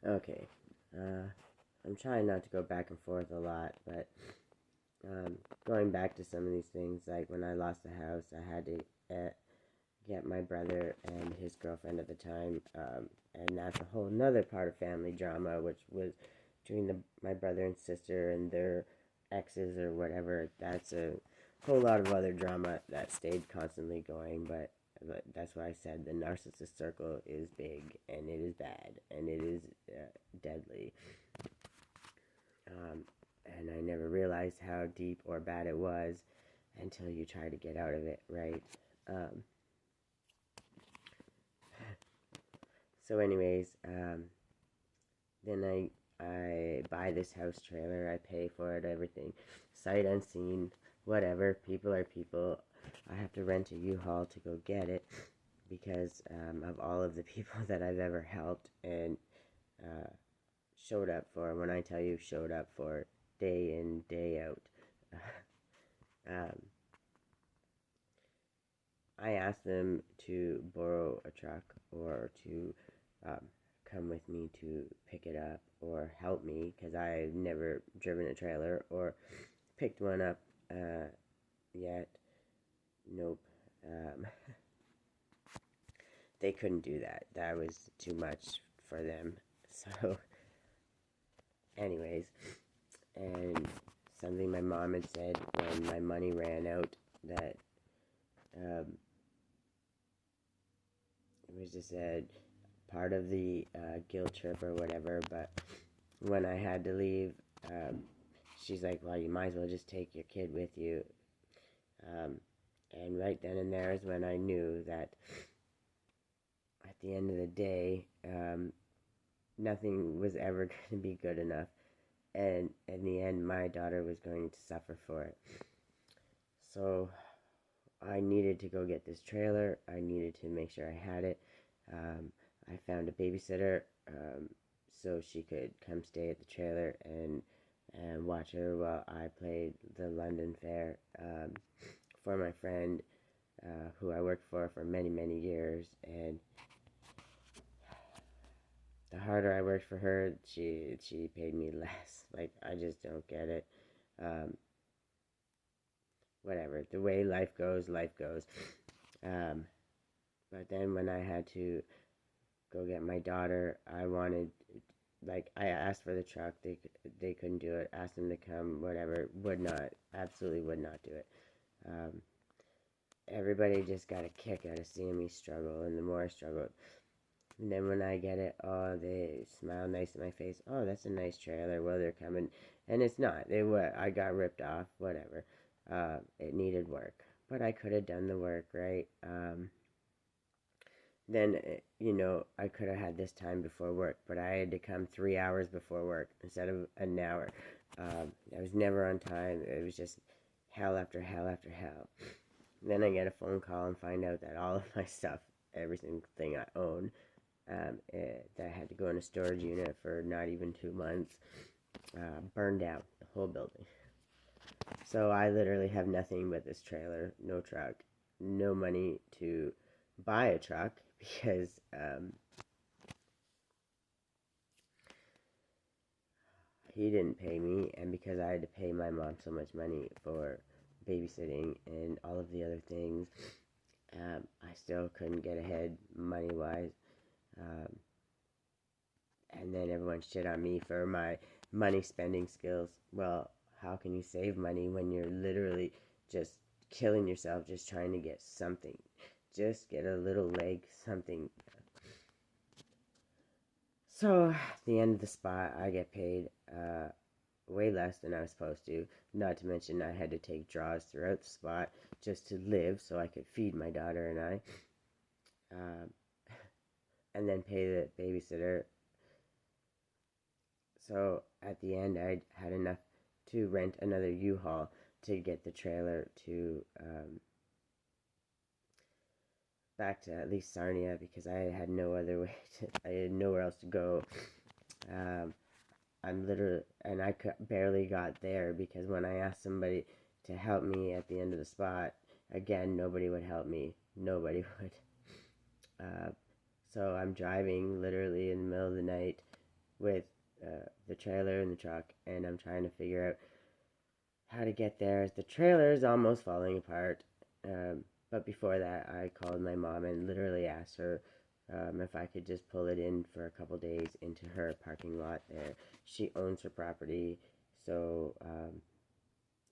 Okay. I'm trying not to go back and forth a lot, but going back to some of these things, like when I lost the house, I had to get my brother and his girlfriend at the time, and that's a whole nother part of family drama, which was between my brother and sister and their exes or whatever. That's a whole lot of other drama that stayed constantly going, but that's why I said the narcissist circle is big and it is bad and it is deadly. Um, and I never realized how deep or bad it was until you try to get out of it, right? Um, so, then I buy this house trailer. I pay for it, everything, sight unseen, whatever. People are people. I have to rent a U-Haul to go get it because of all of the people that I've ever helped and uh, showed up for. When I tell you showed up for, day in, day out. um, I asked them to borrow a truck or to um, come with me to pick it up or help me because I've never driven a trailer or picked one up yet. Nope. Um, they couldn't do that. That was too much for them. So, anyways, and something my mom had said when my money ran out that um, it was just a part of the guilt trip or whatever, but when I had to leave, um, she's like, well, you might as well just take your kid with you. Um, and right then and there is when I knew that at the end of the day, nothing was ever going to be good enough. And in the end, my daughter was going to suffer for it. So I needed to go get this trailer. I needed to make sure I had it. Um, I found a babysitter so she could come stay at the trailer and watch her while I played the London Fair for my friend who I worked for many years. And the harder I worked for her, she paid me less. Like I just don't get it. Um, Whatever. The way life goes, life goes. Um, but then when I had to go get my daughter, I wanted, like, I asked for the truck. They couldn't do it. Asked them to come, whatever. Would not, absolutely would not do it. Um, Everybody just got a kick out of seeing me struggle, and the more I struggled, and then when I get it, oh, they smile nice in my face. Oh, that's a nice trailer. Well, they're coming, and it's not. They what I got ripped off. Whatever. It needed work, but I could have done the work, right? Then I could have had this time before work, but I had to come 3 hours before work instead of an hour. I was never on time. It was just hell after hell after hell. Then I get a phone call and find out that all of my stuff, every single thing I own, that I had to go in a storage unit for not even 2 months, burned down the whole building. So I literally have nothing but this trailer, no truck, no money to buy a truck because he didn't pay me, and because I had to pay my mom so much money for babysitting and all of the other things, I still couldn't get ahead money wise. Um, and then everyone shit on me for my money spending skills. Well, how can you save money when you're literally just killing yourself just trying to get something? Just get a little leg, something. So, at the end of the spot, I get paid way less than I was supposed to. Not to mention, I had to take draws throughout the spot just to live so I could feed my daughter and I. Um, and then pay the babysitter. So at the end, I had enough to rent another U-Haul to get the trailer to back to at least Sarnia because I had no other way to. I had nowhere else to go. Um, I'm literally, and I barely got there because when I asked somebody to help me at the end of the spot, again, nobody would help me. Nobody would. Uh, so I'm driving literally in the middle of the night with the trailer and the truck, and I'm trying to figure out how to get there. The trailer is almost falling apart. But before that, I called my mom and literally asked her if I could just pull it in for a couple days into her parking lot there. She owns her property, so,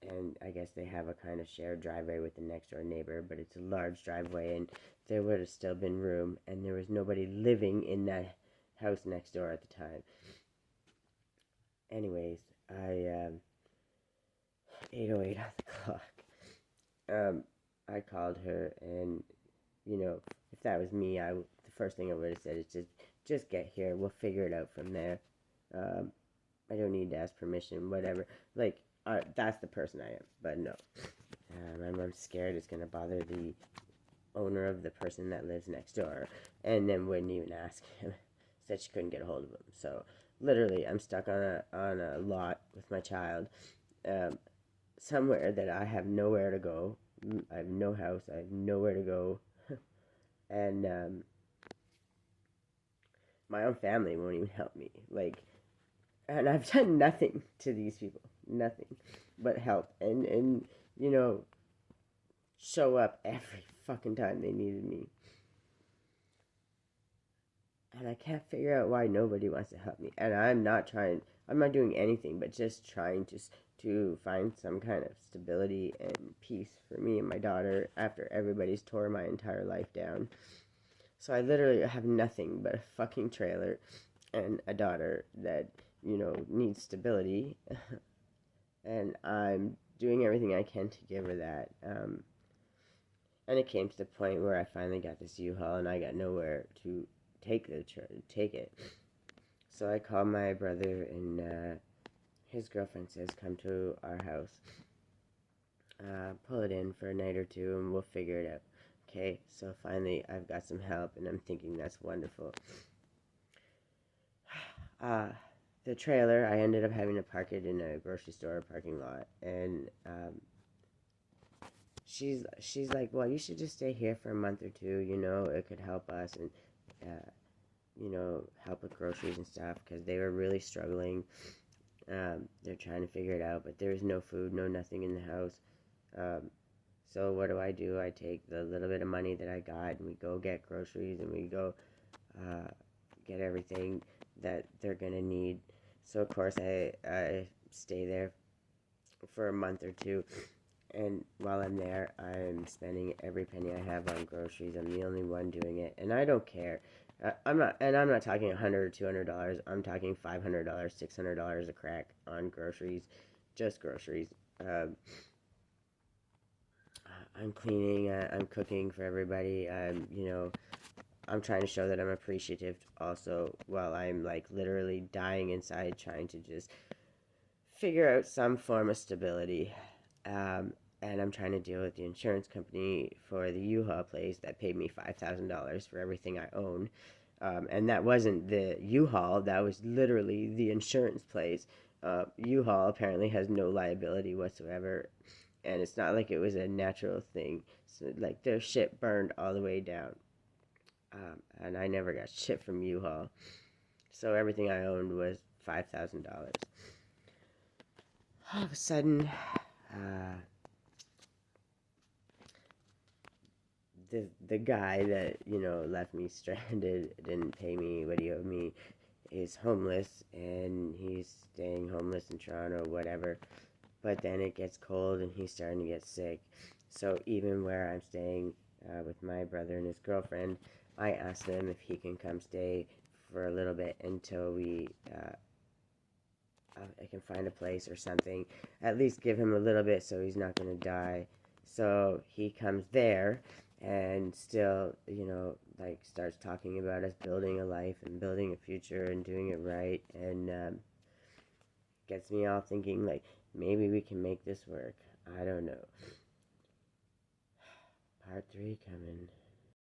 and I guess they have a kind of shared driveway with the next door neighbor, but it's a large driveway, and there would have still been room, and there was nobody living in that house next door at the time. Anyways, 8:08 on the clock. I called her, and if that was me, the first thing I would have said is just get here. We'll figure it out from there. I don't need to ask permission, whatever. Like, that's the person I am. But no, my mom's scared it's gonna bother the owner of the person that lives next door, and then wouldn't even ask him. Said she couldn't get a hold of him. So literally, I'm stuck on a lot with my child, somewhere that I have nowhere to go. I have no house. I have nowhere to go, and my own family won't even help me. Like, and I've done nothing to these people, nothing, but help and show up every fucking time they needed me. And I can't figure out why nobody wants to help me. And I'm not doing anything but just trying to find some kind of stability and peace for me and my daughter after everybody's tore my entire life down. So I literally have nothing but a fucking trailer and a daughter that, needs stability. And I'm doing everything I can to give her that. And it came to the point where I finally got this U-Haul and I got nowhere to take it. So I called my brother, and his girlfriend says, come to our house, pull it in for a night or two, and we'll figure it out. Okay, so finally I've got some help, and I'm thinking that's wonderful. The trailer, I ended up having to park it in a grocery store parking lot, and she's like, well, you should just stay here for a month or two, it could help us, and help with groceries and stuff, because they were really struggling. They're trying to figure it out, but there's no food, no nothing in the house. So what do? I take the little bit of money that I got, and we go get groceries, and we go get everything that they're gonna need. So of course I stay there for a month or two, and while I'm there, I'm spending every penny I have on groceries. I'm the only one doing it, and I don't care. I'm not talking $100 or $200. I'm talking $500, $600 a crack on groceries, just groceries. I'm cleaning. I'm cooking for everybody. I'm trying to show that I'm appreciative also, while I'm like literally dying inside trying to just figure out some form of stability. And I'm trying to deal with the insurance company for the U-Haul place that paid me $5,000 for everything I own. And that wasn't the U-Haul, that was literally the insurance place. U-Haul apparently has no liability whatsoever, and it's not like it was a natural thing. So, like, their shit burned all the way down. And I never got shit from U-Haul. So everything I owned was $5,000. All of a sudden, the guy that left me stranded, didn't pay me what he owed me, is homeless, and he's staying homeless in Toronto, whatever. But then it gets cold and he's starting to get sick. So even where I'm staying with my brother and his girlfriend, I asked him if he can come stay for a little bit until I can find a place or something. At least give him a little bit so he's not going to die. So he comes there and still, like, starts talking about us building a life and building a future and doing it right, and gets me all thinking, like, maybe we can make this work. I don't know. Part 3 coming.